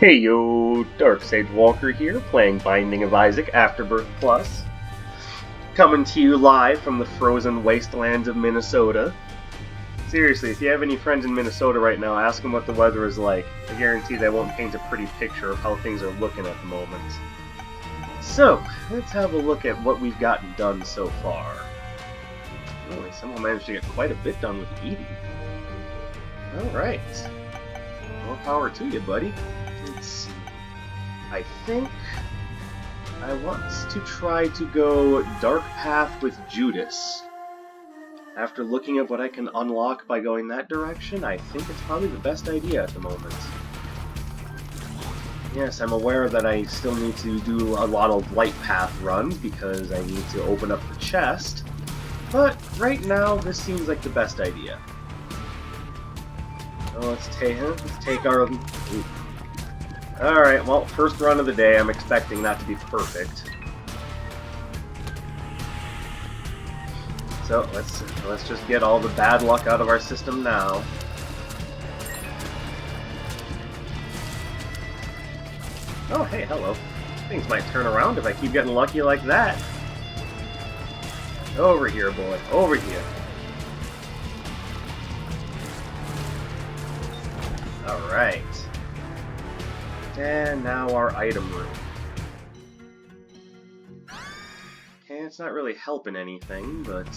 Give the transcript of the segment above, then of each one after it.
Hey yo, Dark Sage Walker here, playing Binding of Isaac Afterbirth Plus. Coming to you live from the frozen wastelands of Minnesota. Seriously, if you have any friends in Minnesota right now, ask them what the weather is like. I guarantee they won't paint a pretty picture of how things are looking at the moment. So, let's have a look at what we've gotten done so far. Oh, someone managed to get quite a bit done with eating. Alright. More power to you, buddy. Let's see. I think I want to try to go Dark Path with Judas. After looking at what I can unlock by going that direction, I think it's probably the best idea at the moment. Yes, I'm aware that I still need to do a lot of Light Path runs because I need to open up the chest, but right now this seems like the best idea. So let's take our... Ooh. Alright, well, first run of the day, I'm expecting that to be perfect. So, let's just get all the bad luck out of our system now. Oh, hey, hello. Things might turn around if I keep getting lucky like that. Over here, boy. Over here. Alright. And now our item room. Okay, it's not really helping anything, but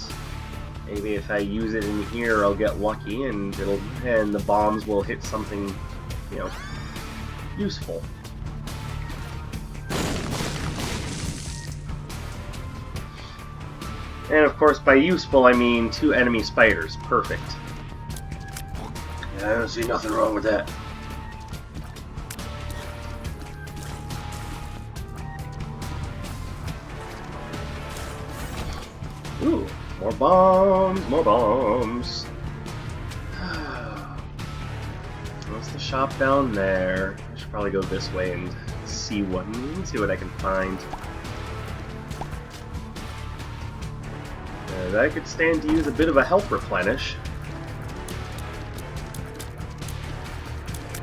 maybe if I use it in here, I'll get lucky and the bombs will hit something, you know, useful. And of course, by useful, I mean 2 enemy spiders. Perfect. Yeah, I don't see nothing wrong with that. Ooh, more bombs, more bombs. What's the shop down there? I should probably go this way and see what I can find. That could stand to use a bit of a health replenish.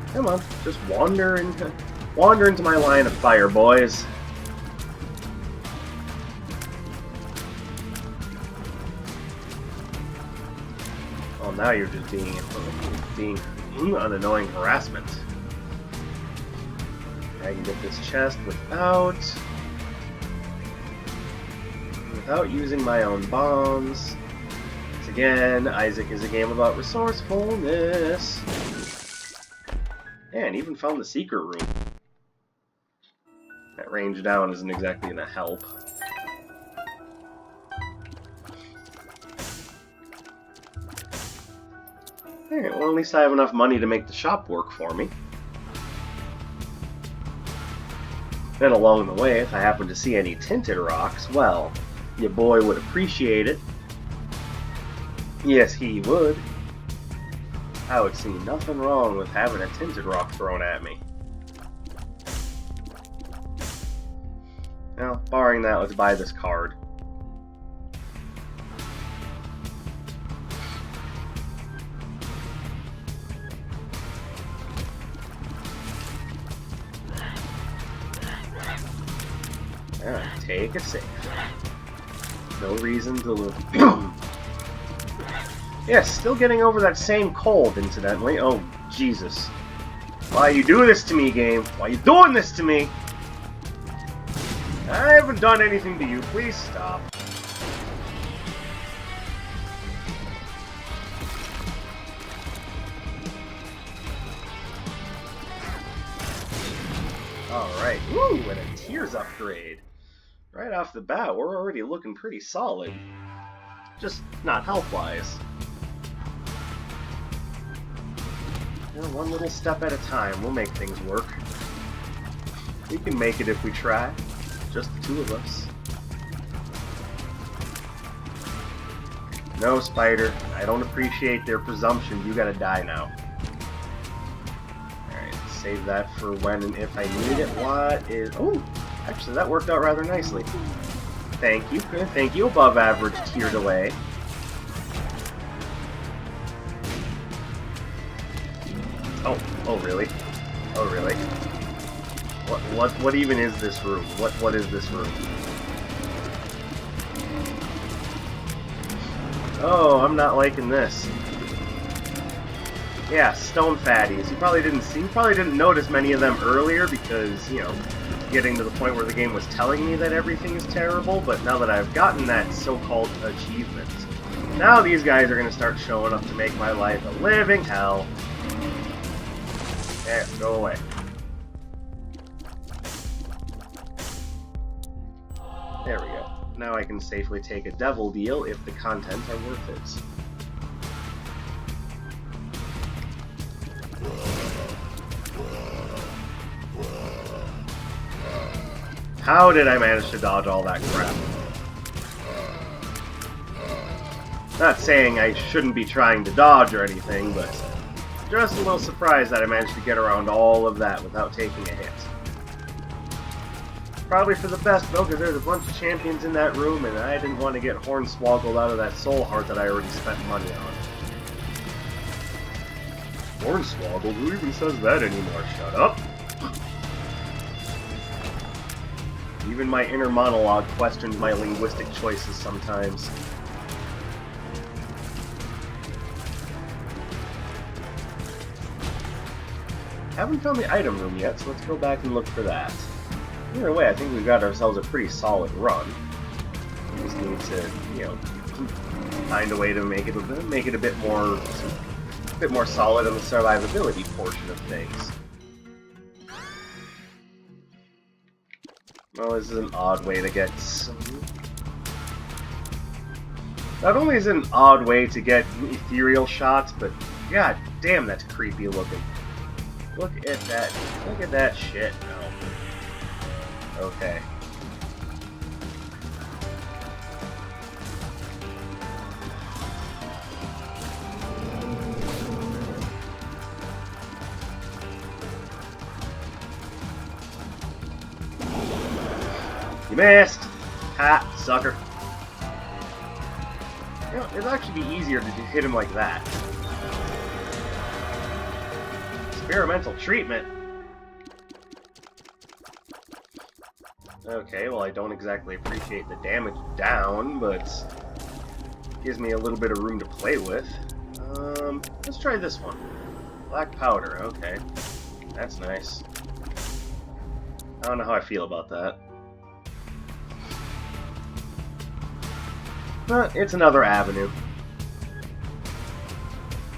Come on, just wander into my line of fire, boys. Well, now you're just being an annoying harassment. I can get this chest without using my own bombs. Once again, Isaac is a game about resourcefulness. And even found the secret room. That range down isn't exactly gonna help. Alright, well at least I have enough money to make the shop work for me. Then along the way, if I happen to see any tinted rocks, well, your boy would appreciate it. Yes, he would. I would see nothing wrong with having a tinted rock thrown at me. Now, barring that, let's buy this card. Alright, take it safe. No reason to live. Yes, still getting over that same cold, incidentally. Oh, Jesus. Why you do this to me, game? Why you doing this to me? I haven't done anything to you. Please stop. Alright, woo, and a Tears upgrade. Right off the bat, we're already looking pretty solid. Just not health-wise. You know, one little step at a time, we'll make things work. We can make it if we try. Just the 2 of us. No, Spider. I don't appreciate their presumption. You gotta die now. Alright, save that for when and if I need it. What is... Oh! Actually, that worked out rather nicely. Thank you. Thank you, above average tier delay. Oh really? Oh, really? What even is this room? What is this room? Oh, I'm not liking this. Yeah, stone fatties. You probably didn't notice many of them earlier because, you know, getting to the point where the game was telling me that everything is terrible, but now that I've gotten that so-called achievement, now these guys are going to start showing up to make my life a living hell. There, go away. There we go. Now I can safely take a devil deal if the contents are worth it. How did I manage to dodge all that crap? Not saying I shouldn't be trying to dodge or anything, but just a little surprised that I managed to get around all of that without taking a hit. Probably for the best, though, because there's a bunch of champions in that room, and I didn't want to get hornswoggled out of that soul heart that I already spent money on. Hornswoggled? Who even says that anymore? Shut up! Even my inner monologue questions my linguistic choices sometimes. Haven't found the item room yet, so let's go back and look for that. Either way, I think we've got ourselves a pretty solid run. We just need to, you know, find a way to make it a bit more solid on the survivability portion of things. Well, this is an odd way to get some... Not only is it an odd way to get ethereal shots, but god damn, that's creepy looking. Look at that shit. No. Okay. You missed! Ha, sucker. You know, it'd actually be easier to hit him like that. Experimental treatment. Okay, well I don't exactly appreciate the damage down, but gives me a little bit of room to play with. Let's try this one. Black powder, okay. That's nice. I don't know how I feel about that. But it's another avenue.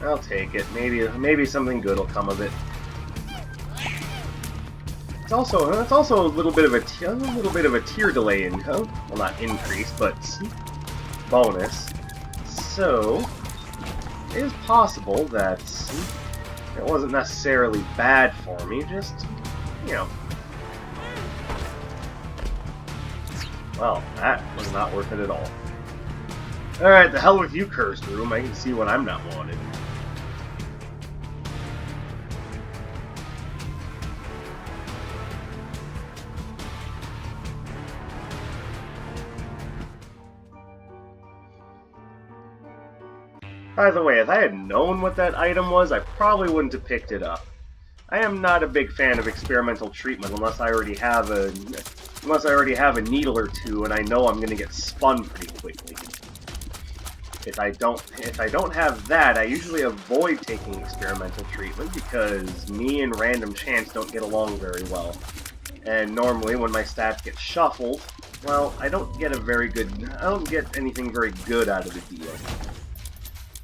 I'll take it. Maybe something good will come of it. It's also a little bit of a tier delay income. Well, not increase, but bonus. So it is possible that it wasn't necessarily bad for me. Just, you know. Well, that was not worth it at all. Alright, the hell with you, cursed room. I can see when I'm not wanted. By the way, if I had known what that item was, I probably wouldn't have picked it up. I am not a big fan of experimental treatment unless I already have a needle or two and I know I'm going to get spun pretty quickly. If I don't have that, I usually avoid taking experimental treatment because me and random chance don't get along very well. And normally when my stats get shuffled, well, I don't get anything very good out of the deal.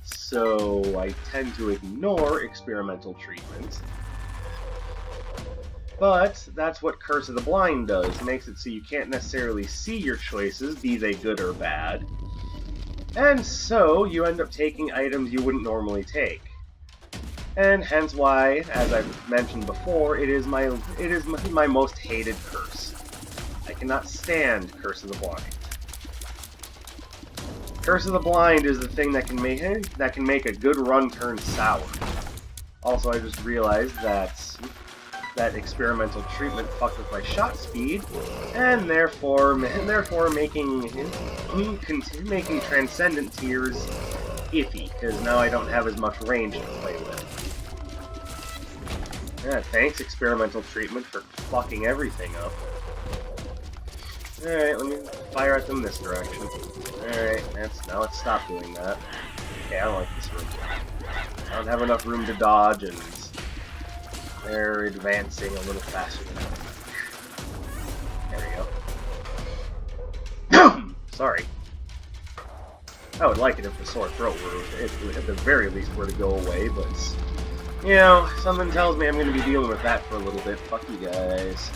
So I tend to ignore experimental treatment. But that's what Curse of the Blind does. It makes it so you can't necessarily see your choices, be they good or bad. And so, you end up taking items you wouldn't normally take. And hence why, as I've mentioned before, it is my most hated curse. I cannot stand Curse of the Blind. Curse of the Blind is the thing that can make a good run turn sour. Also, I just realized that experimental treatment fucked with my shot speed, and therefore making transcendent tiers iffy, because now I don't have as much range to play with. Yeah, thanks, experimental treatment, for fucking everything up. Alright, let me fire at them this direction. Alright, now let's stop doing that. Okay, I don't like this room. I don't have enough room to dodge, and they're advancing a little faster than I. There we go. Sorry. I would like it if the sore throat were, at the very least, were to go away, but, you know, something tells me I'm going to be dealing with that for a little bit. Fuck you guys.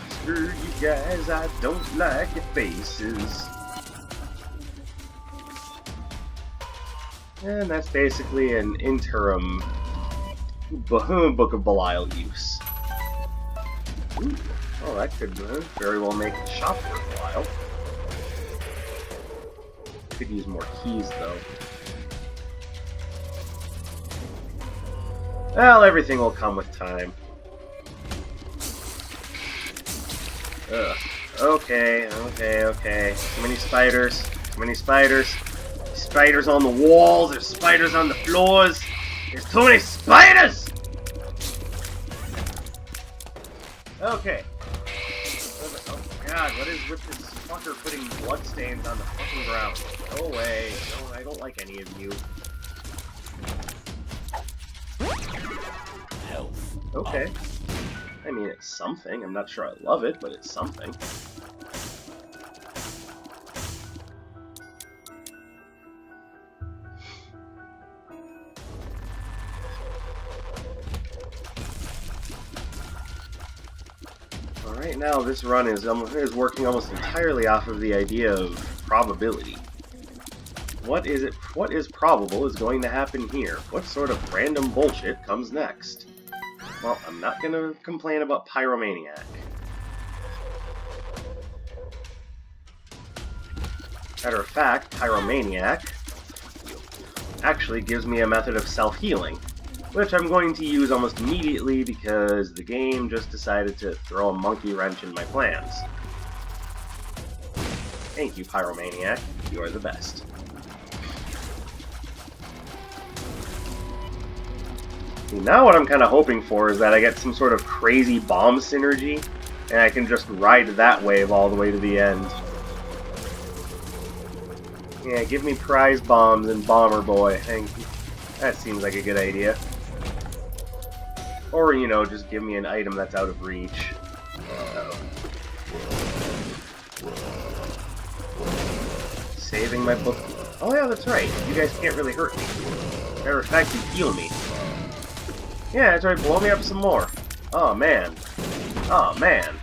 Screw you guys, I don't like your faces. And that's basically an interim Book of Belial use. Ooh. Oh, that could very well make the shop worthwhile. Could use more keys, though. Well, everything will come with time. Ugh. Okay. Too many spiders. Too many spiders. Spiders on the walls. There's spiders on the floors. There's too many spiders! Okay. Oh god, what is with this fucker putting bloodstains on the fucking ground? Go away. No, I don't like any of you. Health. Okay. I mean, it's something. I'm not sure I love it, but it's something. Right now, this run is working almost entirely off of the idea of probability. What is probable is going to happen here? What sort of random bullshit comes next? Well, I'm not going to complain about Pyromaniac. Matter of fact, Pyromaniac actually gives me a method of self-healing, which I'm going to use almost immediately because the game just decided to throw a monkey wrench in my plans. Thank you, Pyromaniac. You are the best. Now what I'm kind of hoping for is that I get some sort of crazy bomb synergy, and I can just ride that wave all the way to the end. Yeah, give me prize bombs and Bomber Boy. That seems like a good idea. Or, you know, just give me an item that's out of reach. Saving my book. Oh yeah, that's right. You guys can't really hurt me. Matter of fact, you heal me. Yeah, that's right. Blow me up some more. Oh, man. Oh, man.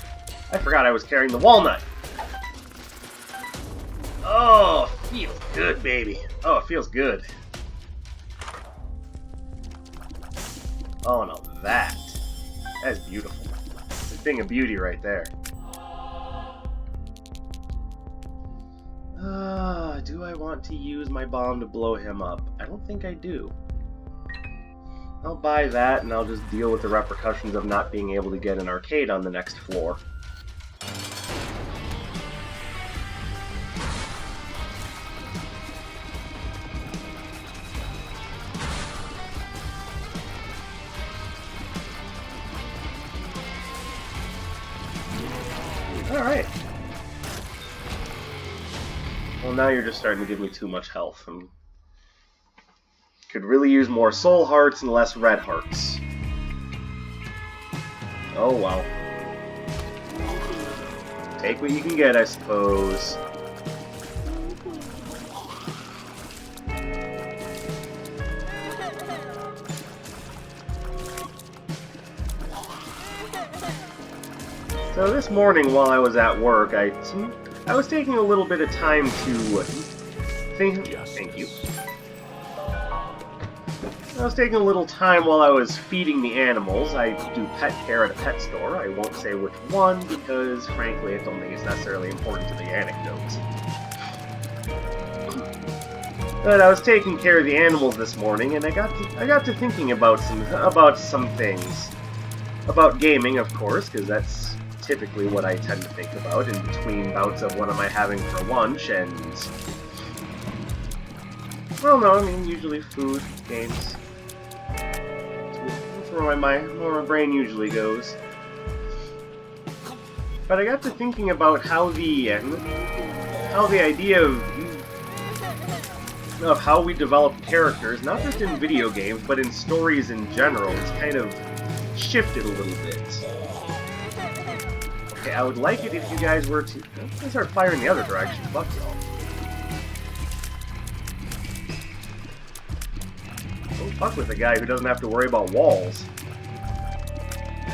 I forgot I was carrying the walnut. Oh, feels good, baby. Oh, it feels good. Oh, no, that's beautiful. It's a thing of beauty right there. Do I want to use my bomb to blow him up? I don't think I do. I'll buy that, and I'll just deal with the repercussions of not being able to get an arcade on the next floor. Alright. Well, now you're just starting to give me too much health. Could really use more soul hearts and less red hearts. Oh, well. Take what you can get, I suppose. So this morning while I was at work, I was taking a little bit of time to think. Thank you. I was taking a little time while I was feeding the animals. I do pet care at a pet store. I won't say which one because, frankly, I don't think it's necessarily important to the anecdotes. But I was taking care of the animals this morning, and I got to thinking about some things. About gaming, of course, because that's typically what I tend to think about in between bouts of what am I having for lunch and... Well, no, I mean, usually food, games. where my brain usually goes. But I got to thinking about how the idea of how we develop characters, not just in video games, but in stories in general, has kind of shifted a little bit. Okay, I would like it if you guys were to... Let's start firing the other direction. Fuck y'all. Don't fuck with a guy who doesn't have to worry about walls.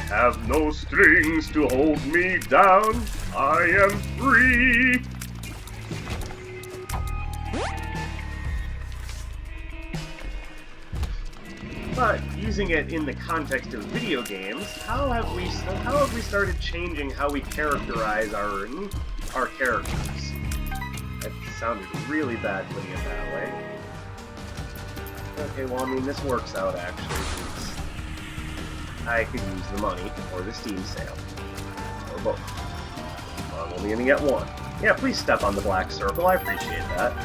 Have no strings to hold me down. I am free. But using it in the context of video games, how have we started changing how we characterize our characters? That sounded really bad putting it that way. Okay, well, I mean, this works out actually. I could use the money or the Steam sale, or both. I'm only gonna get one. Yeah, please step on the black circle. I appreciate that.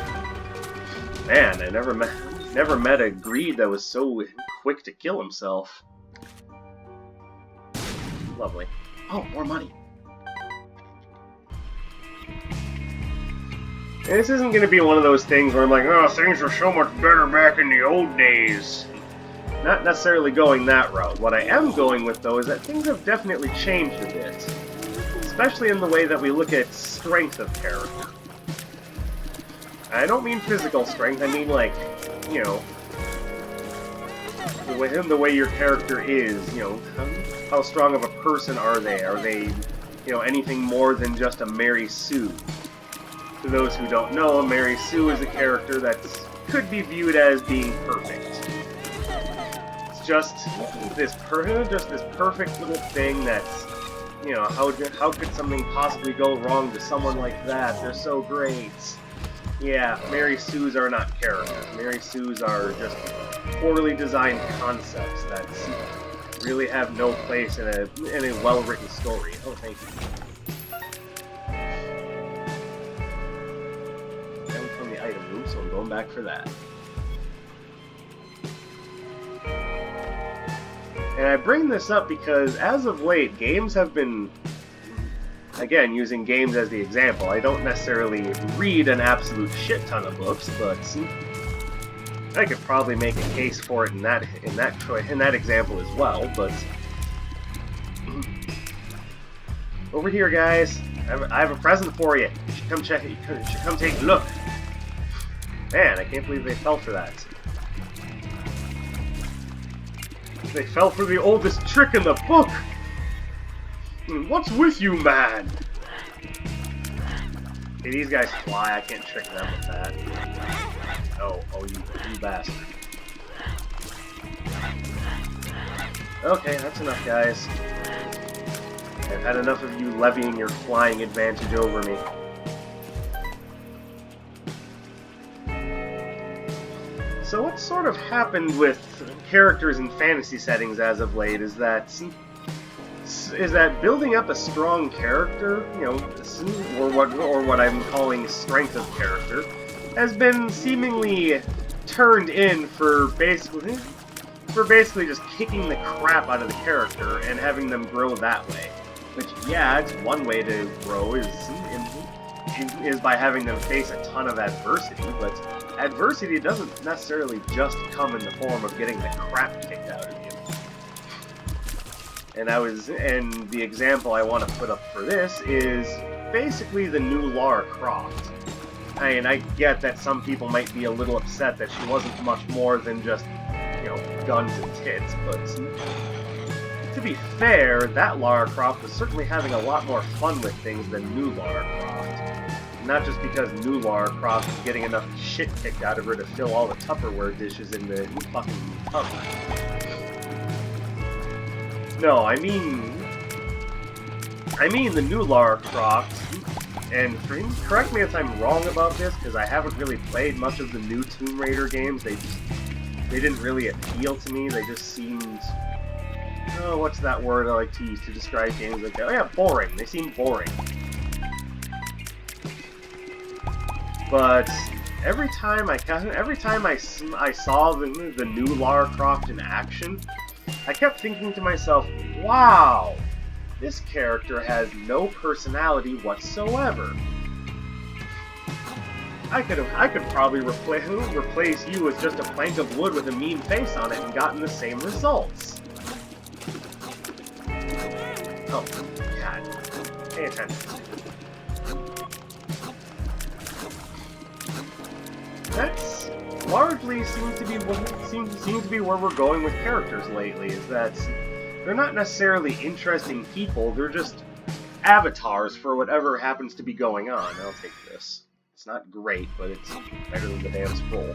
Man, I never met a greed that was so quick to kill himself. Lovely. Oh, more money. And this isn't going to be one of those things where I'm like, oh, things were so much better back in the old days. Not necessarily going that route. What I am going with, though, is that things have definitely changed a bit. Especially in the way that we look at strength of character. I don't mean physical strength, I mean, like, you know, the way your character is, you know, how strong of a person are they? Are they, you know, anything more than just a Mary Sue? For those who don't know, Mary Sue is a character that could be viewed as being perfect. It's just this perfect little thing that's, you know, how could something possibly go wrong to someone like that? They're so great. Yeah, Mary Sues are not characters. Mary Sues are just poorly designed concepts that really have no place in a well-written story. Oh, thank you. I'm from the item room, so I'm going back for that. And I bring this up because, as of late, games have been... Again, using games as the example, I don't necessarily read an absolute shit ton of books, but I could probably make a case for it in that example as well. But over here, guys, I have a present for you. You should come check it. You should come take a look. Man, I can't believe they fell for that. They fell for the oldest trick in the book. What's with you, man? Hey, these guys fly. I can't trick them with that. Oh, you bastard. Okay, that's enough, guys. I've had enough of you levying your flying advantage over me. So what's sort of happened with characters in fantasy settings as of late is that building up a strong character, you know, or what I'm calling strength of character, has been seemingly turned in for basically just kicking the crap out of the character and having them grow that way. Which, yeah, it's one way to grow is by having them face a ton of adversity, but adversity doesn't necessarily just come in the form of getting the crap kicked out of you. And the example I want to put up for this is basically the new Lara Croft. I mean, I get that some people might be a little upset that she wasn't much more than just, you know, guns and tits, but to be fair, that Lara Croft was certainly having a lot more fun with things than new Lara Croft. Not just because new Lara Croft is getting enough shit kicked out of her to fill all the Tupperware dishes in the fucking cupboard. No, I mean the new Lara Croft, and correct me if I'm wrong about this, because I haven't really played much of the new Tomb Raider games. They didn't really appeal to me. They just seemed, oh, what's that word I like to use to describe games like that? Oh yeah, boring. They seemed boring. But every time I saw the new Lara Croft in action, I kept thinking to myself, wow, this character has no personality whatsoever. I could probably replace you with just a plank of wood with a mean face on it and gotten the same results. Oh, God. Pay attention. That's largely seems to be where we're going with characters lately, is that they're not necessarily interesting people, they're just avatars for whatever happens to be going on. I'll take this. It's not great, but it's better than the damn scroll.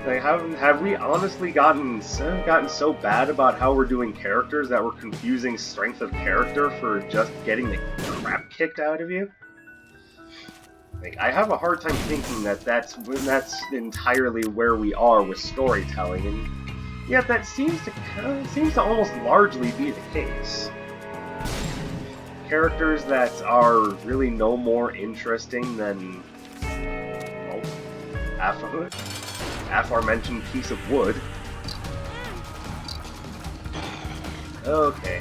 Like, have we honestly gotten so bad about how we're doing characters that we're confusing strength of character for just getting the crap kicked out of you? Like, I have a hard time thinking that that's entirely where we are with storytelling, and yet that seems to almost largely be the case. Characters that are really no more interesting than, well, aforementioned piece of wood. Okay.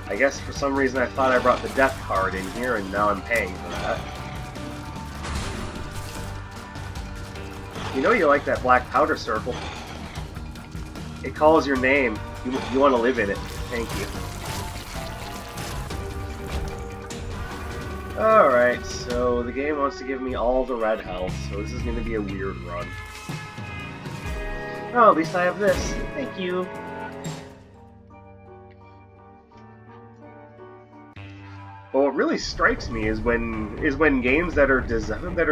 I guess for some reason I thought I brought the death card in here, and now I'm paying for that. You know you like that black powder circle. It calls your name. You want to live in it. Thank you. Alright, so the game wants to give me all the red health, so this is going to be a weird run. Oh, at least I have this. Thank you. But what really strikes me is when games that are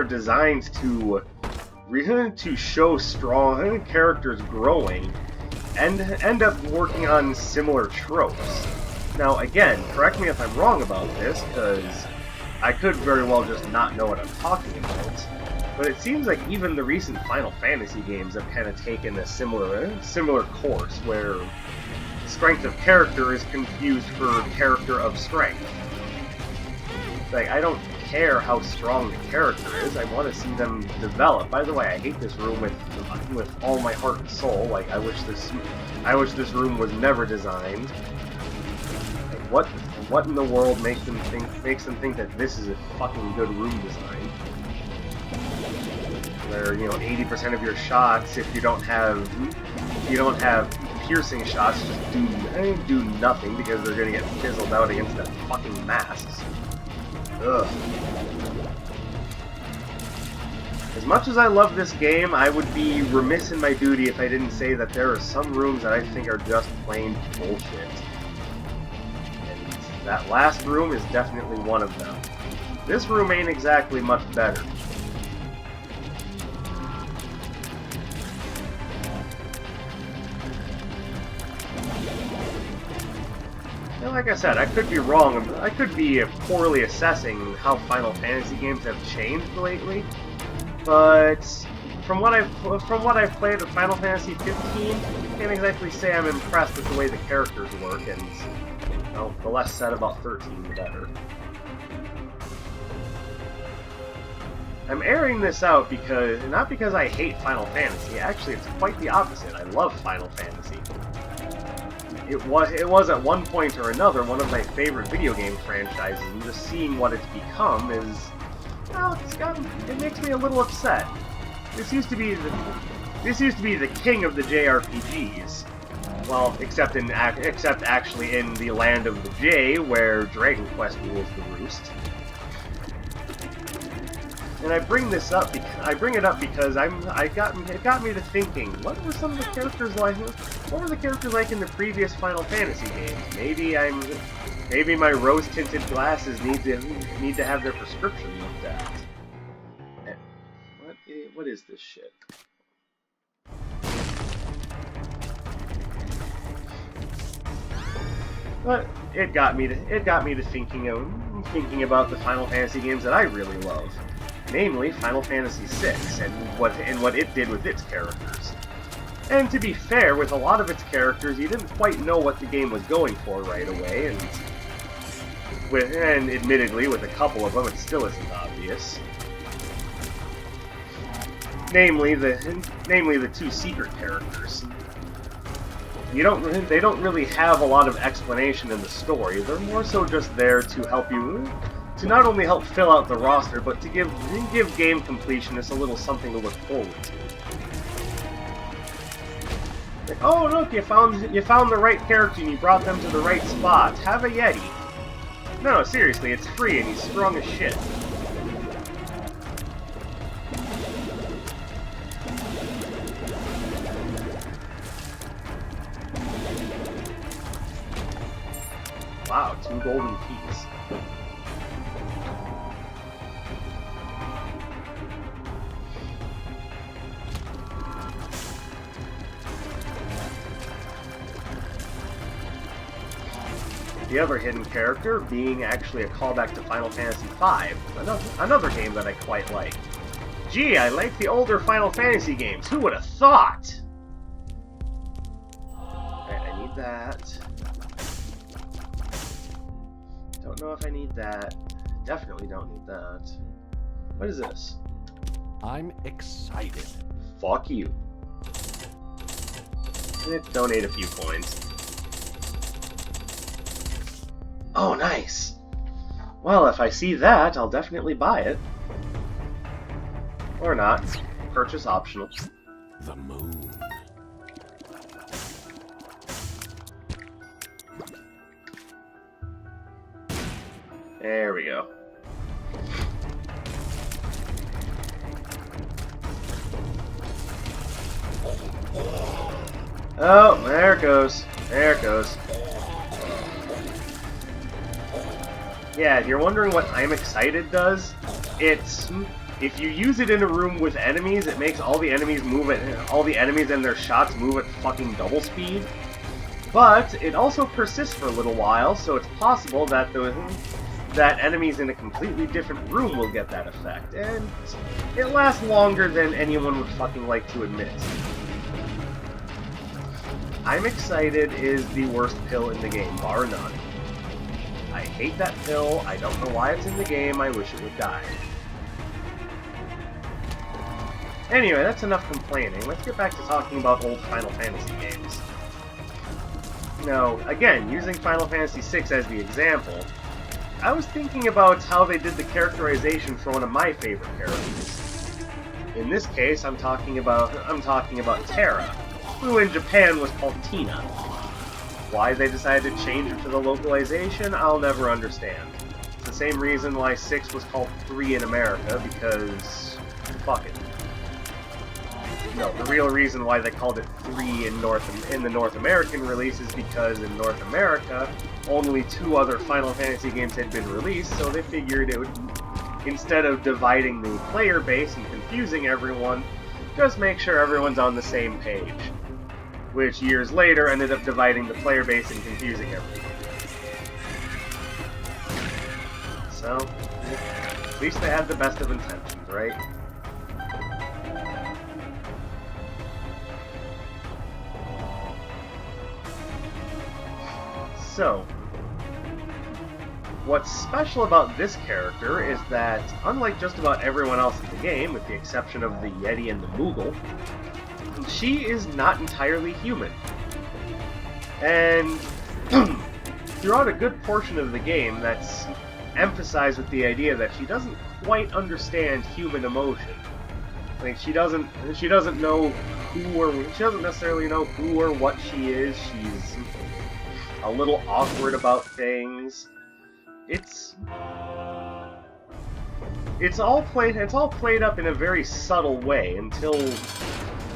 designed to show strong characters growing and end up working on similar tropes. Now, again, correct me if I'm wrong about this, because I could very well just not know what I'm talking about. But it seems like even the recent Final Fantasy games have kind of taken a similar course, where strength of character is confused for character of strength. Like, I don't care how strong the character is, I want to see them develop. By the way, I hate this room with all my heart and soul. Like, I wish this room was never designed. Like, what in the world makes them think that this is a fucking good room design? Where, you know, 80% of your shots, if you don't have piercing shots, just do nothing because they're gonna get fizzled out against that fucking masks. Ugh. As much as I love this game, I would be remiss in my duty if I didn't say that there are some rooms that I think are just plain bullshit. And that last room is definitely one of them. This room ain't exactly much better. Like I said, I could be wrong. I could be poorly assessing how Final Fantasy games have changed lately, but from what I've played of Final Fantasy 15, I can't exactly say I'm impressed with the way the characters work, and well, the less said about 13, the better. I'm airing this out not because I hate Final Fantasy. Actually, it's quite the opposite. I love Final Fantasy. It was at one point or another one of my favorite video game franchises, and just seeing what it's become is, well, it makes me a little upset. This used to be the king of the JRPGs. Well, except actually in the land of the J, where Dragon Quest rules the roost. And I bring it up because it got me to thinking, what were some of the characters like? What were the characters like in the previous Final Fantasy games? Maybe my rose-tinted glasses need to have their prescription looked at. And what is this shit? But it got me to thinking about the Final Fantasy games that I really love. Namely Final Fantasy VI, and what it did with its characters. And to be fair, with a lot of its characters, you didn't quite know what the game was going for right away, and admittedly, with a couple of them, it still isn't obvious. namely the two secret characters. They don't really have a lot of explanation in the story. They're more so just there to help you, to not only help fill out the roster, but to give game completionists a little something to look forward to. Like, oh look, you found the right character and you brought them to the right spot. Have a Yeti. No, seriously, it's free and he's strong as shit. Wow, 2 golden keys. The other hidden character being actually a callback to Final Fantasy V, another game that I quite like. Gee, I like the older Final Fantasy games. Who would have thought? Alright, I need that. Don't know if I need that. Definitely don't need that. What is this? I'm excited. Fuck you. Donate a few coins. Oh, nice! Well, if I see that, I'll definitely buy it. Or not. Purchase optional. The moon. There we go. Oh, there it goes. There it goes. Yeah, if you're wondering what I'm excited does, it's if you use it in a room with enemies, it makes all the enemies and their shots move at fucking double speed. But it also persists for a little while, so it's possible that enemies in a completely different room will get that effect, and it lasts longer than anyone would fucking like to admit. I'm excited is the worst pill in the game, bar none. I hate that pill, I don't know why it's in the game, I wish it would die. Anyway, that's enough complaining. Let's get back to talking about old Final Fantasy games. Now, again, using Final Fantasy VI as the example, I was thinking about how they did the characterization for one of my favorite characters. In this case, I'm talking about Terra, who in Japan was called Tina. Why they decided to change it to the localization, I'll never understand. It's the same reason why 6 was called 3 in America, because fuck it. No, the real reason why they called it 3 in the North American release is because in North America, only 2 other Final Fantasy games had been released, so they figured it would, instead of dividing the player base and confusing everyone, just make sure everyone's on the same page. Which years later ended up dividing the player base and confusing everyone. So, at least they had the best of intentions, right? So, what's special about this character is that, unlike just about everyone else in the game, with the exception of the Yeti and the Moogle, she is not entirely human. And throughout a good portion of the game, that's emphasized with the idea that she doesn't quite understand human emotion. Like she doesn't know she doesn't necessarily know who or what she is. She's a little awkward about things. It's all played up in a very subtle way until,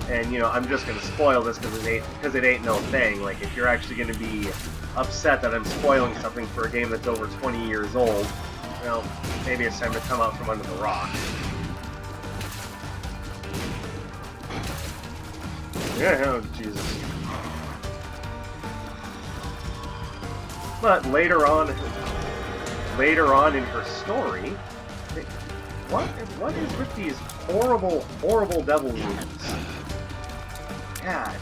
and you know, I'm just gonna spoil this because it ain't no thing. Like, if you're actually gonna be upset that I'm spoiling something for a game that's over 20 years old, well, maybe it's time to come out from under the rock. Yeah, oh Jesus. But later on in her story, what is with these horrible, horrible devil wounds? God.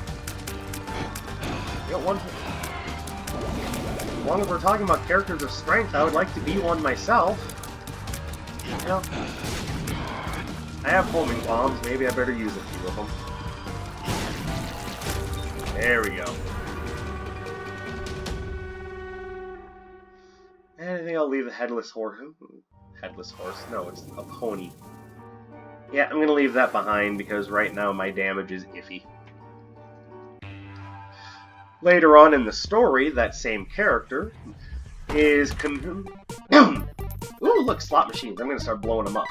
You know, as long as we're talking about characters of strength, I would like to be one myself. You know, I have homing bombs. Maybe I better use a few of them. There we go. And I think I'll leave the headless horse. Headless horse? No, it's a pony. Yeah, I'm gonna leave that behind because right now my damage is iffy. Later on in the story, that same character is ooh, look, slot machines. I'm gonna start blowing them up.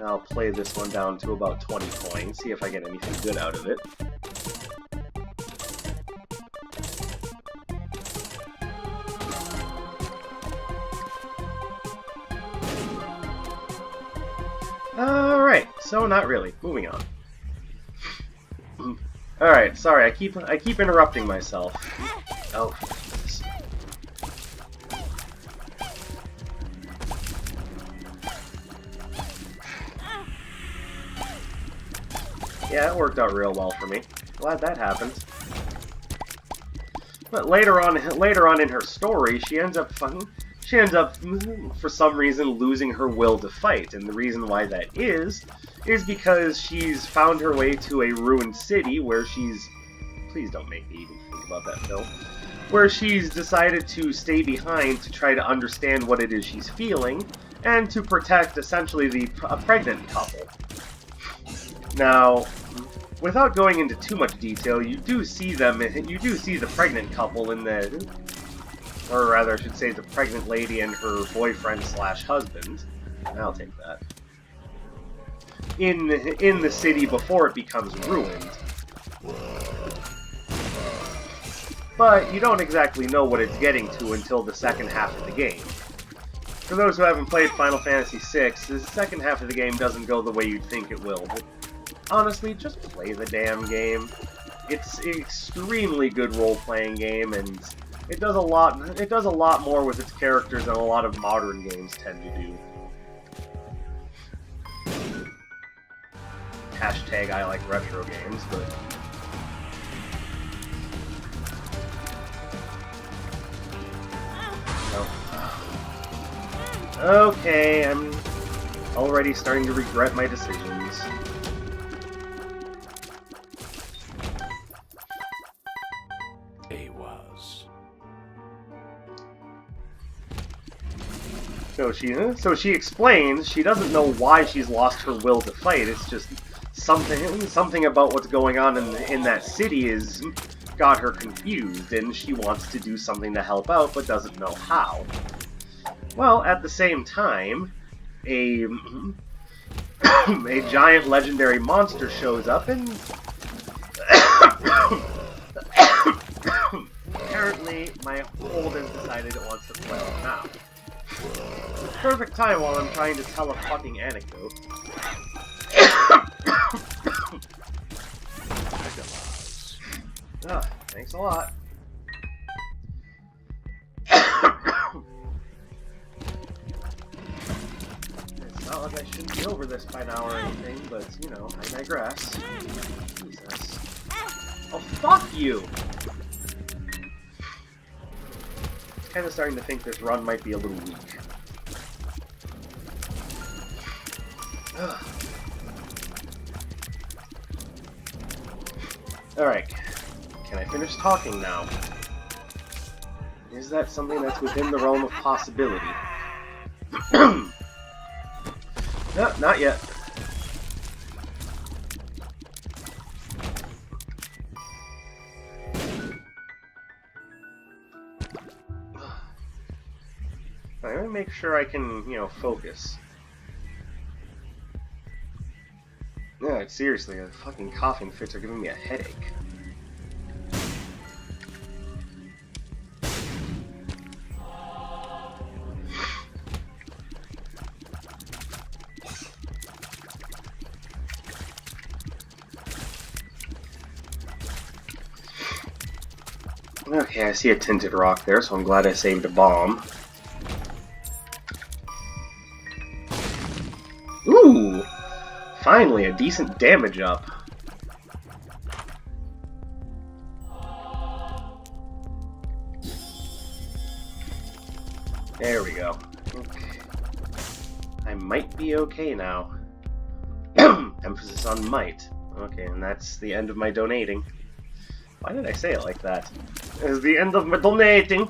I'll play this one down to about 20 coins, see if I get anything good out of it. Alright, so not really. Moving on. Alright, sorry, I keep interrupting myself. Oh. Yeah, it worked out real well for me. Glad that happened. But later on in her story, she ends up, for some reason, losing her will to fight. And the reason why that is because she's found her way to a ruined city where she's... Please don't make me even think about that, Phil. Where she's decided to stay behind to try to understand what it is she's feeling, and to protect, essentially, a pregnant couple. Now, without going into too much detail, you do see the pregnant couple in the... Or rather, I should say the pregnant lady and her boyfriend/husband. I'll take that. In the city before it becomes ruined. But you don't exactly know what it's getting to until the second half of the game. For those who haven't played Final Fantasy VI, the second half of the game doesn't go the way you'd think it will. But honestly, just play the damn game. It's an extremely good role-playing game, and it does a lot more with its characters than a lot of modern games tend to do. Hashtag I like retro games, but... No. Okay, I'm already starting to regret my decisions. So she explains she doesn't know why she's lost her will to fight. It's just something about what's going on in that city is got her confused, and she wants to do something to help out but doesn't know how. Well, at the same time, a giant legendary monster shows up and apparently my hold has decided it wants to play on now. Perfect time while I'm trying to tell a fucking anecdote. Thanks a lot. It's not like I shouldn't be over this by now or anything, but, you know, I digress. Jesus. Oh, fuck you! Kind of starting to think this run might be a little weak. Alright, can I finish talking now? Is that something that's within the realm of possibility? No, not yet. I'm gonna make sure I can, you know, focus. No, seriously, the fucking coughing fits are giving me a headache. Okay, I see a tinted rock there, so I'm glad I saved a bomb. Ooh! Finally, a decent damage up. There we go. Okay. I might be okay now. Emphasis on might. Okay, and that's the end of my donating. Why did I say it like that? It's the end of my donating.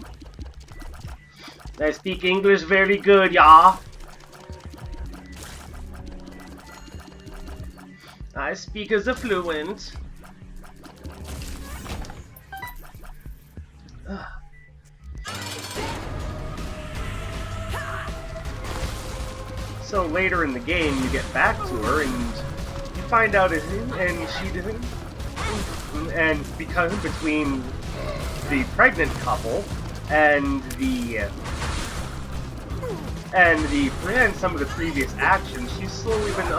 I speak English very good, yeah. I speak as a fluent. So later in the game, you get back to her and you find out and she didn't. And because between the pregnant couple and some of the previous actions, she's slowly been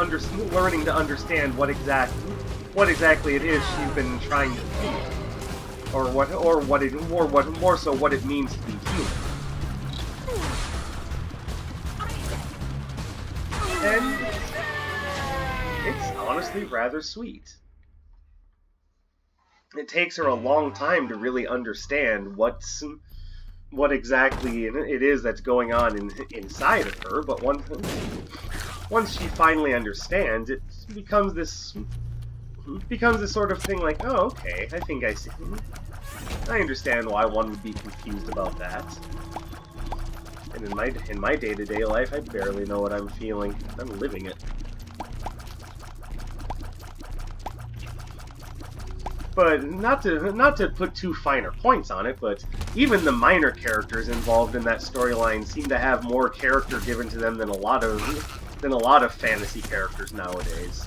learning to understand what exactly it is she's been trying to feel, or what more so what it means to be human. And it's honestly rather sweet. It takes her a long time to really understand what exactly it is that's going on inside of her, but once she finally understands, it becomes this sort of thing like, oh, okay, I think I see. I understand why one would be confused about that. And in my day-to-day life, I barely know what I'm feeling. I'm living it. But not to put too finer points on it, but even the minor characters involved in that storyline seem to have more character given to them than a lot of fantasy characters nowadays.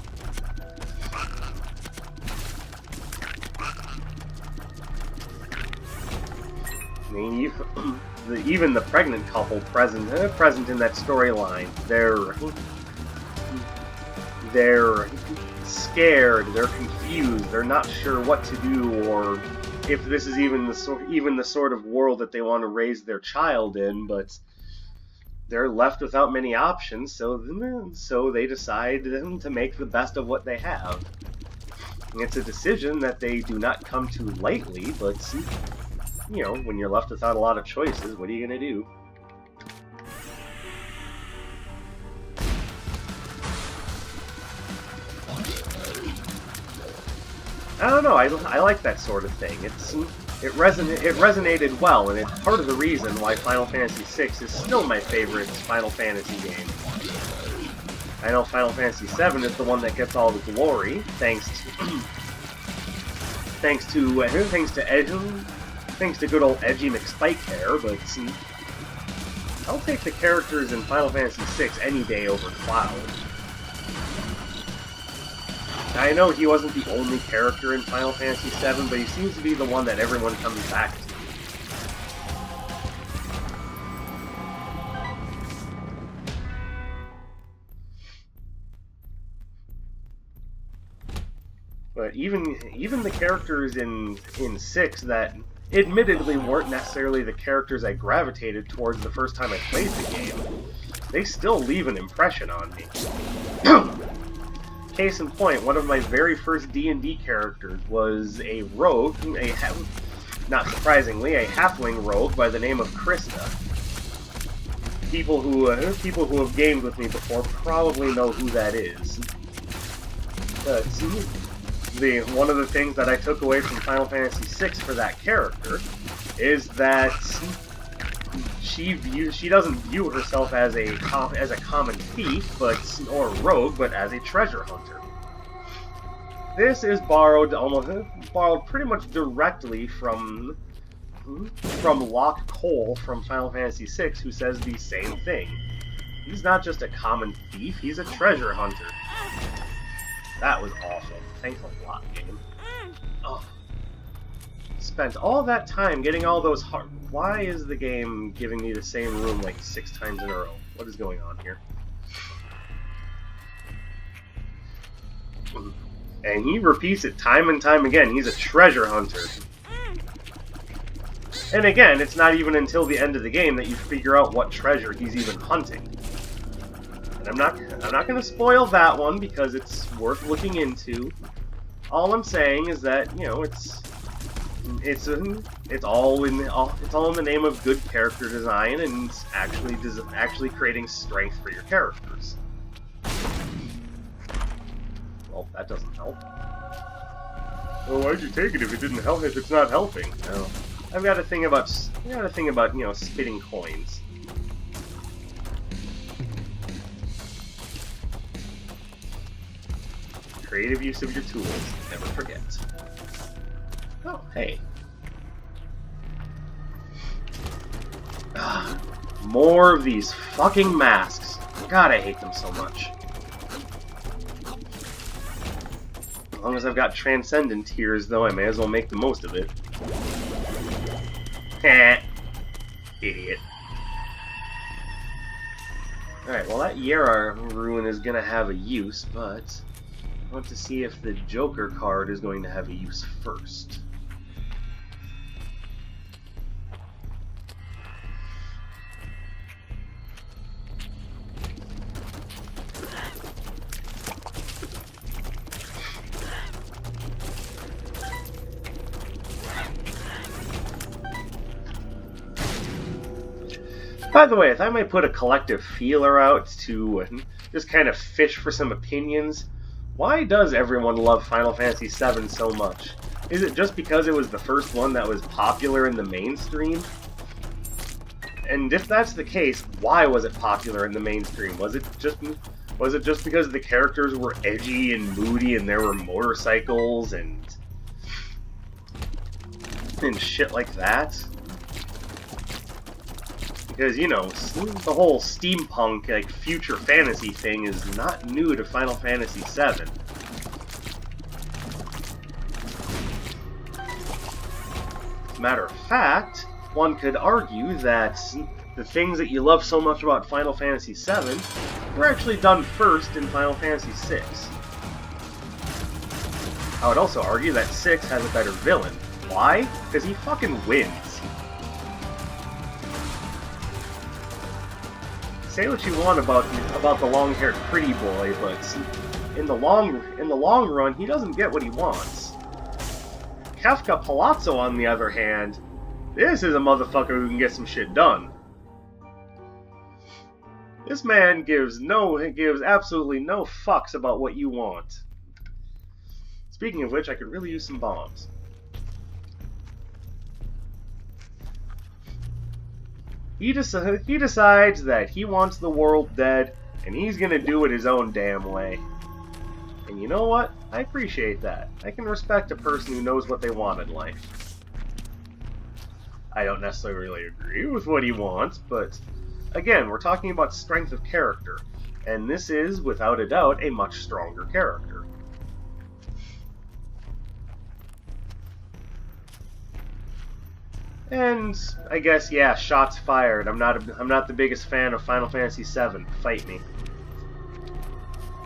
I mean, even the pregnant couple present in that storyline, they're scared, they're confused, they're not sure what to do, or if this is even the sort of world that they want to raise their child in, but they're left without many options, so they decide to make the best of what they have. It's a decision that they do not come to lightly, but you know, when you're left without a lot of choices, what are you gonna do? I don't know, I like that sort of thing. It resonated well, and it's part of the reason why Final Fantasy VI is still my favorite Final Fantasy game. I know Final Fantasy VII is the one that gets all the glory, thanks to good old Edgy McSpikehair, but I'll take the characters in Final Fantasy VI any day over Cloud. I know he wasn't the only character in Final Fantasy VII, but he seems to be the one that everyone comes back to. But even the characters in 6 that admittedly weren't necessarily the characters I gravitated towards the first time I played the game, they still leave an impression on me. Case in point, one of my very first D&D characters was a rogue, not surprisingly, a halfling rogue by the name of Krista. People who have gamed with me before probably know who that is. One of the things that I took away from Final Fantasy VI for that character is that she doesn't view herself as a common thief, or rogue, but as a treasure hunter. This is borrowed pretty much directly from Locke Cole from Final Fantasy VI, who says the same thing. He's not just a common thief; he's a treasure hunter. That was awful. Thanks a lot, game. Oh. Spent all that time getting all those hard... Why is the game giving me the same room like 6 times in a row? What is going on here? And he repeats it time and time again. He's a treasure hunter. And again, it's not even until the end of the game that you figure out what treasure he's even hunting. And I'm not going to spoil that one because it's worth looking into. All I'm saying is that, you know, It's all in the name of good character design and actually creating strength for your characters. Well, that doesn't help. Well, why'd you take it if it didn't help? If it's not helping? No. I've got a thing about spitting coins. Creative use of your tools. Never forget. Oh, hey. More of these fucking masks. God, I hate them so much. As long as I've got Transcendent Tears, though, I may as well make the most of it. Heh. Idiot. Alright, well that Yera rune is gonna have a use, but I want to see if the Joker card is going to have a use first. By the way, if I might put a collective feeler out to just kind of fish for some opinions, why does everyone love Final Fantasy VII so much? Is it just because it was the first one that was popular in the mainstream? And if that's the case, why was it popular in the mainstream? Was it just because the characters were edgy and moody and there were motorcycles and shit like that? Because, you know, the whole steampunk, like, future fantasy thing is not new to Final Fantasy VII. As a matter of fact, one could argue that the things that you love so much about Final Fantasy VII were actually done first in Final Fantasy VI. I would also argue that 6 has a better villain. Why? Because he fucking wins. Say what you want about the long-haired pretty boy, but in the long run, he doesn't get what he wants. Kefka Palazzo, on the other hand, this is a motherfucker who can get some shit done. This man gives absolutely no fucks about what you want. Speaking of which, I could really use some bombs. He decides that he wants the world dead, and he's gonna do it his own damn way. And you know what? I appreciate that. I can respect a person who knows what they want in life. I don't necessarily agree with what he wants, but again, we're talking about strength of character, and this is, without a doubt, a much stronger character. And I guess, yeah, shots fired. I'm not the biggest fan of Final Fantasy VII. Fight me.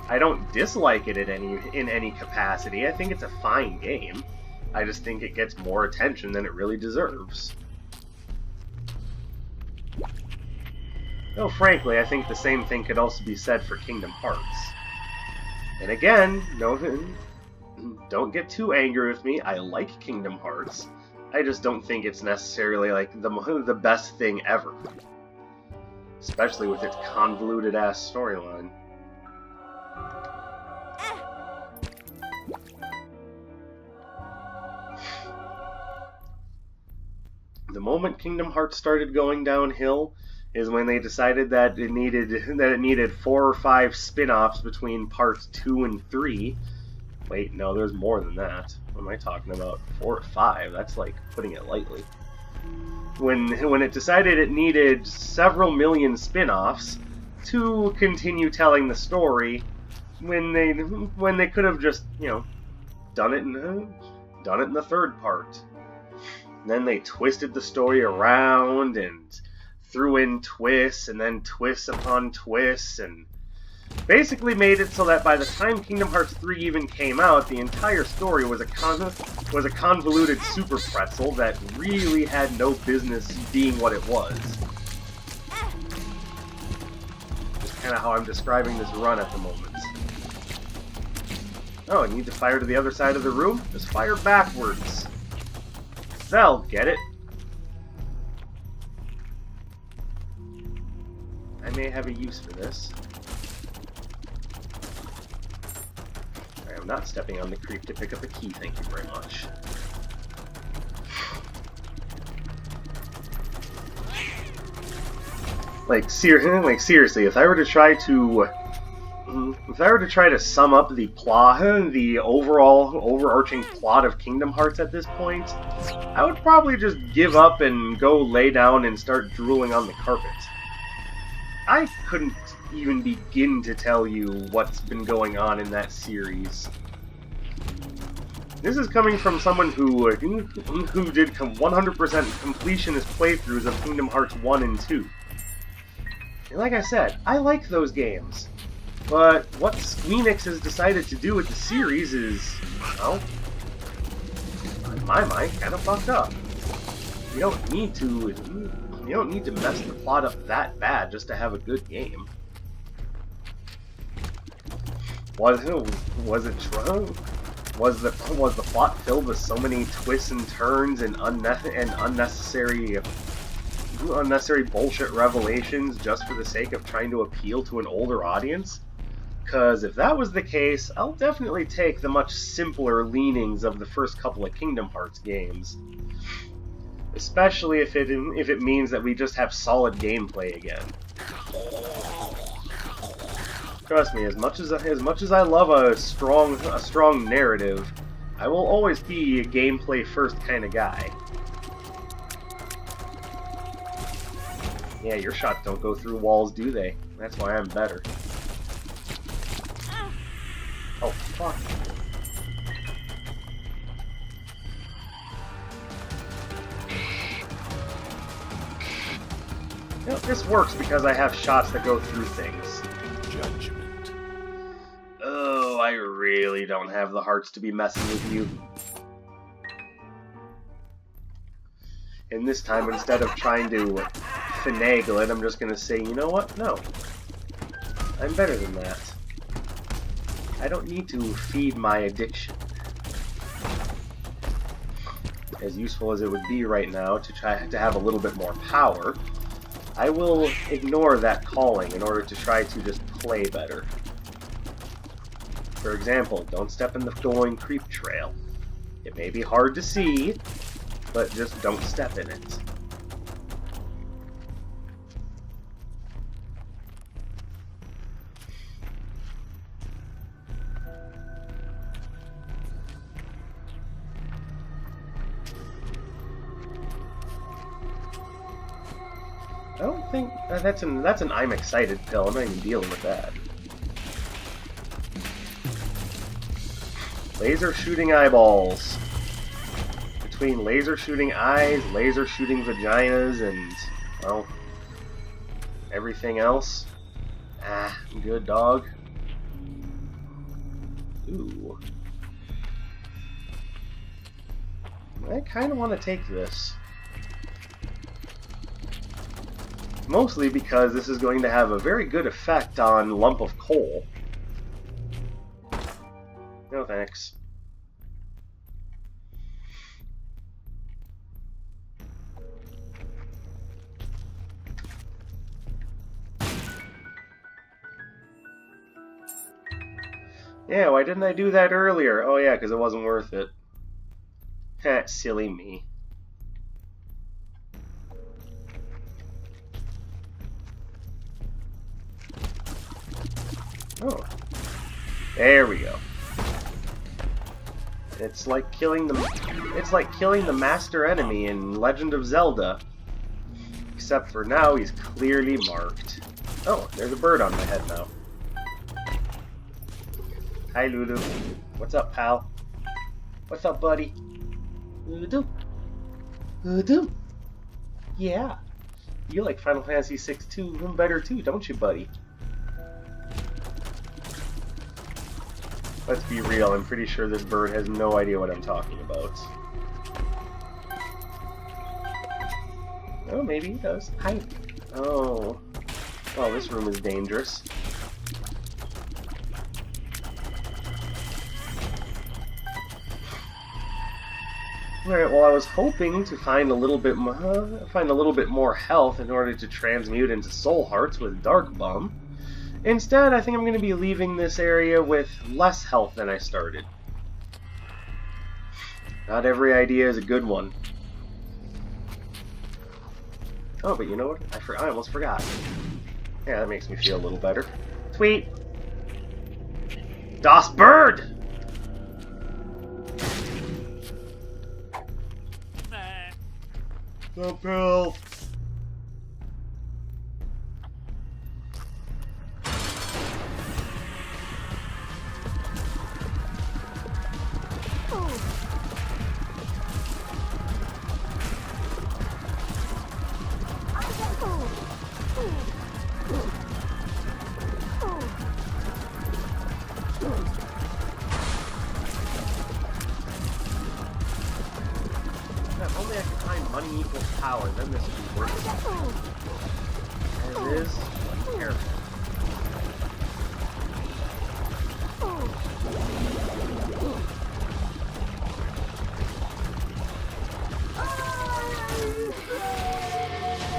I don't dislike it in any capacity. I think it's a fine game. I just think it gets more attention than it really deserves. Though frankly, I think the same thing could also be said for Kingdom Hearts. And again, no, don't get too angry with me. I like Kingdom Hearts. I just don't think it's necessarily like the best thing ever. Especially with its convoluted-ass storyline. The moment Kingdom Hearts started going downhill is when they decided that it needed 4 or 5 spin-offs between parts 2 and 3. Wait, no, there's more than that. What am I talking about? 4 or 5? That's like putting it lightly. When it decided it needed several million spin-offs to continue telling the story, when they could have just, you know, done it in the 3rd part. And then they twisted the story around and threw in twists and then twists upon twists and basically made it so that by the time Kingdom Hearts 3 even came out, the entire story was a convoluted super pretzel that really had no business being what it was. Just kind of how I'm describing this run at the moment. Oh, I need to fire to the other side of the room? Just fire backwards. fell. Get it? I may have a use for this. I am not stepping on the creep to pick up a key, thank you very much. Like seriously, if I were to try to sum up the plot, the overall overarching plot of Kingdom Hearts at this point, I would probably just give up and go lay down and start drooling on the carpet. I couldn't even begin to tell you what's been going on in that series. This is coming from someone who did 100% completionist playthroughs of Kingdom Hearts 1 and 2. And like I said, I like those games. But what Squeenix has decided to do with the series is, well, in my mind, kind of fucked up. You don't need to mess the plot up that bad just to have a good game. Was it true? Was the plot filled with so many twists and turns and unnecessary bullshit revelations just for the sake of trying to appeal to an older audience? Because if that was the case, I'll definitely take the much simpler leanings of the first couple of Kingdom Hearts games. Especially if it means that we just have solid gameplay again. Trust me, as much as I love a strong narrative, I will always be a gameplay first kind of guy. Yeah, your shots don't go through walls, do they? That's why I'm better. Oh, fuck. You know, this works because I have shots that go through things. Judgment. Oh, I really don't have the hearts to be messing with you. And this time, instead of trying to finagle it, I'm just gonna say, you know what? No. I'm better than that. I don't need to feed my addiction. As useful as it would be right now to try to have a little bit more power, I will ignore that calling in order to try to just play better. For example, don't step in the glowing creep trail. It may be hard to see, but just don't step in it. I don't think that's an I'm excited pill. I'm not even dealing with that. Laser shooting eyeballs. Between laser shooting eyes, laser shooting vaginas, and, well, everything else. Ah, good dog. Ooh. I kind of want to take this. Mostly because this is going to have a very good effect on Lump of Coal. No thanks. Yeah, why didn't I do that earlier? Oh yeah, because it wasn't worth it. Heh, silly me. Oh. There we go. It's like killing the master enemy in Legend of Zelda. Except for now he's clearly marked. Oh, there's a bird on my head now. Hi Lulu. What's up, pal? What's up, buddy? Lulu. Lulu. Yeah. You like Final Fantasy VI too, even better too, don't you, buddy? Let's be real, I'm pretty sure this bird has no idea what I'm talking about. Oh, maybe he does. Hi. Oh. Oh, this room is dangerous. Alright, well I was hoping to find a little bit more health in order to transmute into soul hearts with Dark Bum. Instead, I think I'm going to be leaving this area with less health than I started. Not every idea is a good one. Oh, but you know what? I almost forgot. Yeah, that makes me feel a little better. Sweet! Das Bird! Stop help! If only I could find money equals power, then this would be worth it. As is, careful.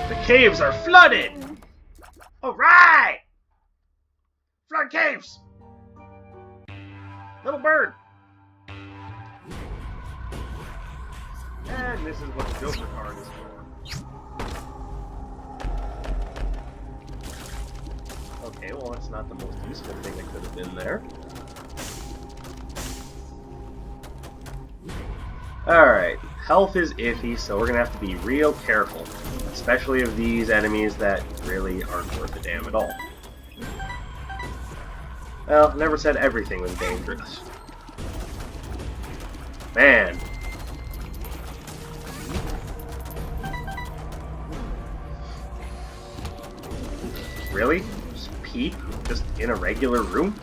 The caves are flooded! Alright! Flood caves! Little bird! And this is what the Joker card is for. Okay, well that's not the most useful thing that could have been there. Alright, health is iffy, so we're gonna have to be real careful. Especially of these enemies that really aren't worth a damn at all. Well, never said everything was dangerous. Man. Really? Just peep? Just in a regular room?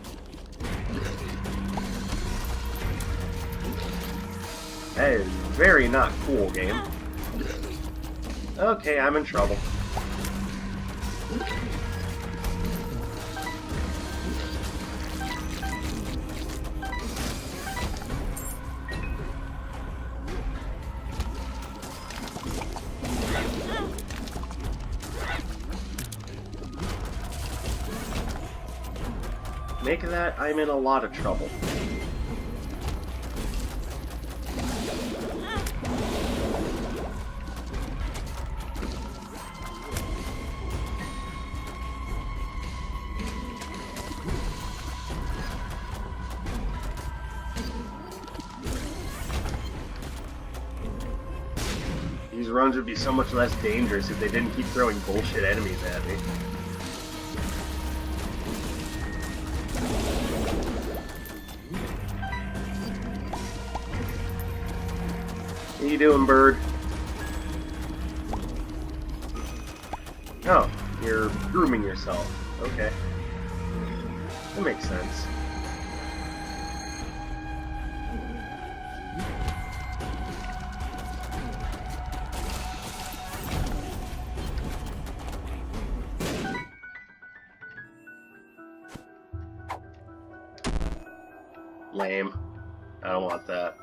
That is very not cool, game. Okay, I'm in trouble. Make that, I'm in a lot of trouble. These runs would be so much less dangerous if they didn't keep throwing bullshit enemies at me. What you doing, bird? Oh, you're grooming yourself. Okay. That makes sense. Lame. I don't want that.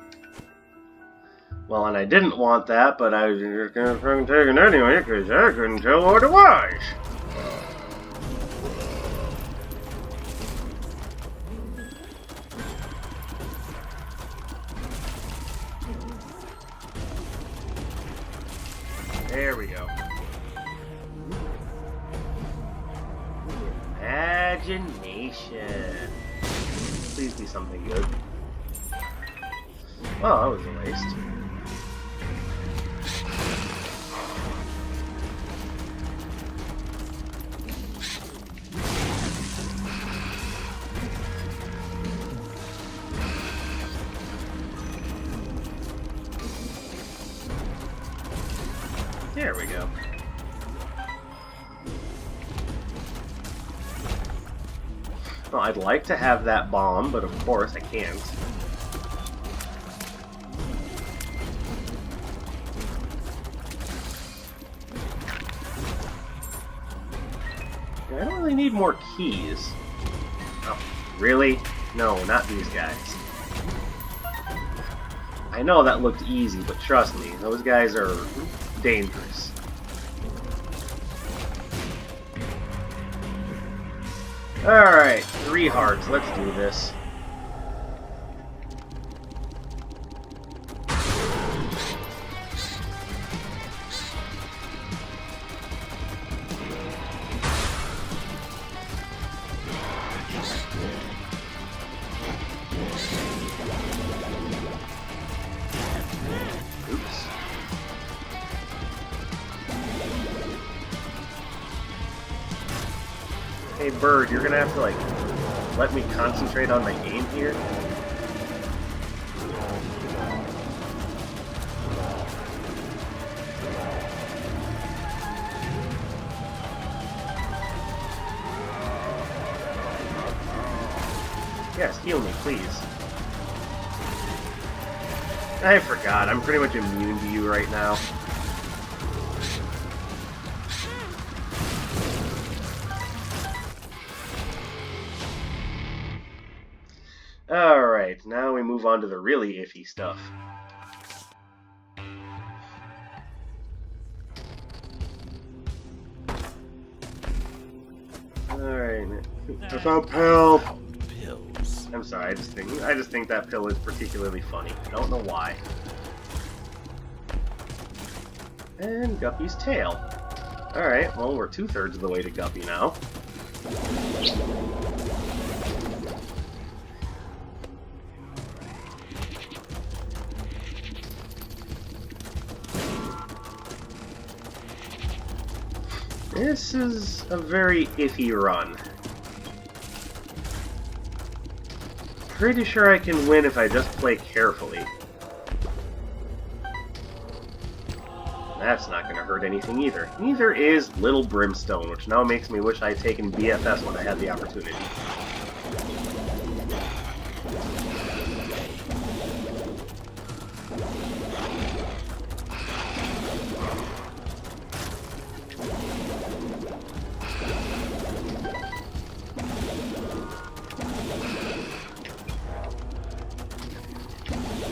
Well, and I didn't want that, but I was just gonna fucking take it anyway, because I couldn't tell what it was. There we go. Imagination. Please be something good. Oh, that was a waste. There we go. Well, I'd like to have that bomb, but of course I can't. I don't really need more keys. Oh, really? No, not these guys. I know that looked easy, but trust me, those guys are dangerous. Alright, 3 hearts, let's do this. Hey, Bird, you're gonna have to, like, let me concentrate on my game here? Yes, heal me, please. I forgot, I'm pretty much immune to you right now. Alright, now we move on to the really iffy stuff. Alright, without help! Pills. I'm sorry, I just think that pill is particularly funny. I don't know why. And Guppy's tail. Alright, well, we're 2/3 of the way to Guppy now. This is a very iffy run. Pretty sure I can win if I just play carefully. That's not going to hurt anything either. Neither is Little Brimstone, which now makes me wish I had taken BFS when I had the opportunity.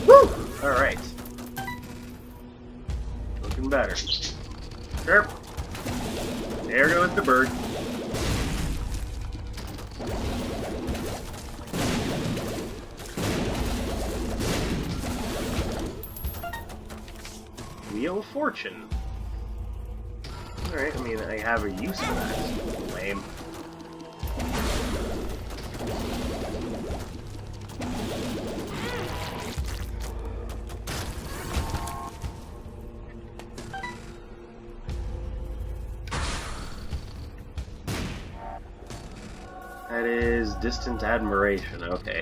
Woo! Alright. Looking better. Sure. There goes the bird. Wheel of Fortune. Alright, I mean, I have a use for that. Lame. That is Distant Admiration, okay.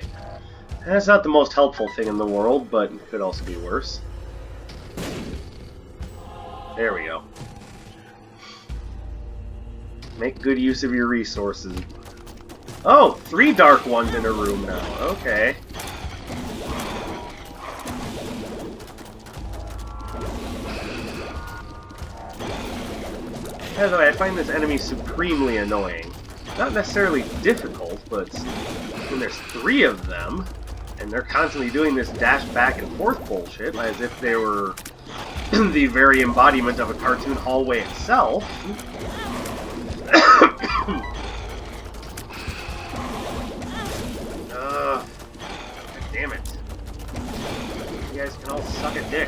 That's not the most helpful thing in the world, but it could also be worse. There we go. Make good use of your resources. Oh, 3 dark ones in a room now, okay. By the way, I find this enemy supremely annoying. Not necessarily difficult, but when there's 3 of them, and they're constantly doing this dash back and forth bullshit, as if they were the very embodiment of a cartoon hallway itself. God damn it. You guys can all suck a dick.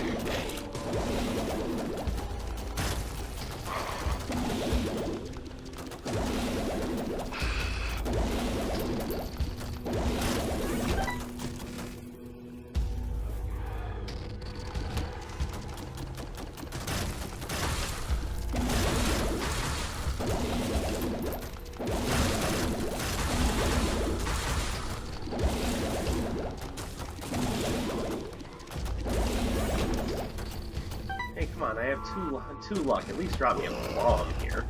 Hey, come on, I have two luck. At least drop me a bomb here.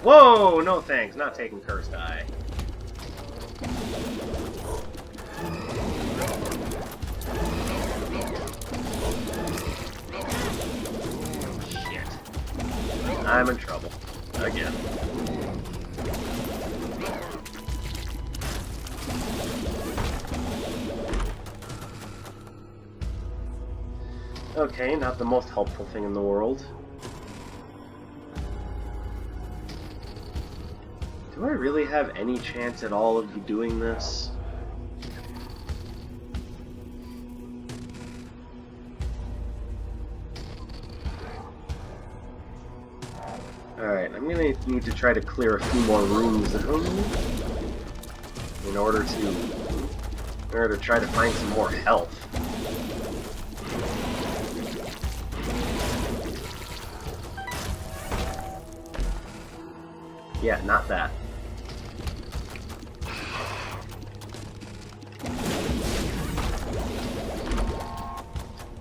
Whoa! No thanks, not taking Cursed Eye. Shit. I'm in trouble. Again. Okay, not the most helpful thing in the world. Do I really have any chance at all of you doing this? Alright, I'm gonna need to try to clear a few more rooms in order to try to find some more health. Yeah, not that.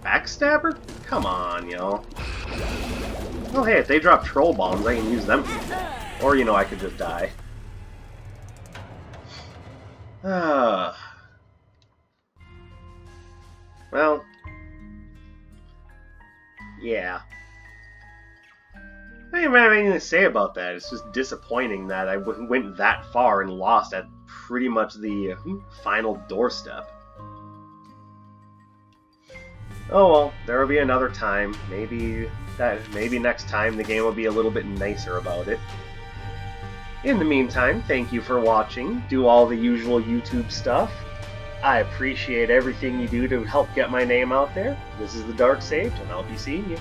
Backstabber? Come on, yo. Oh hey, if they drop troll bombs, I can use them. Or, you know, I could just die. Well. Yeah. I don't have anything to say about that. It's just disappointing that I went that far and lost at pretty much the final doorstep. Oh well, there will be another time. Maybe next time the game will be a little bit nicer about it. In the meantime, thank you for watching. Do all the usual YouTube stuff. I appreciate everything you do to help get my name out there. This is the Dark Sage, and I'll be seeing you.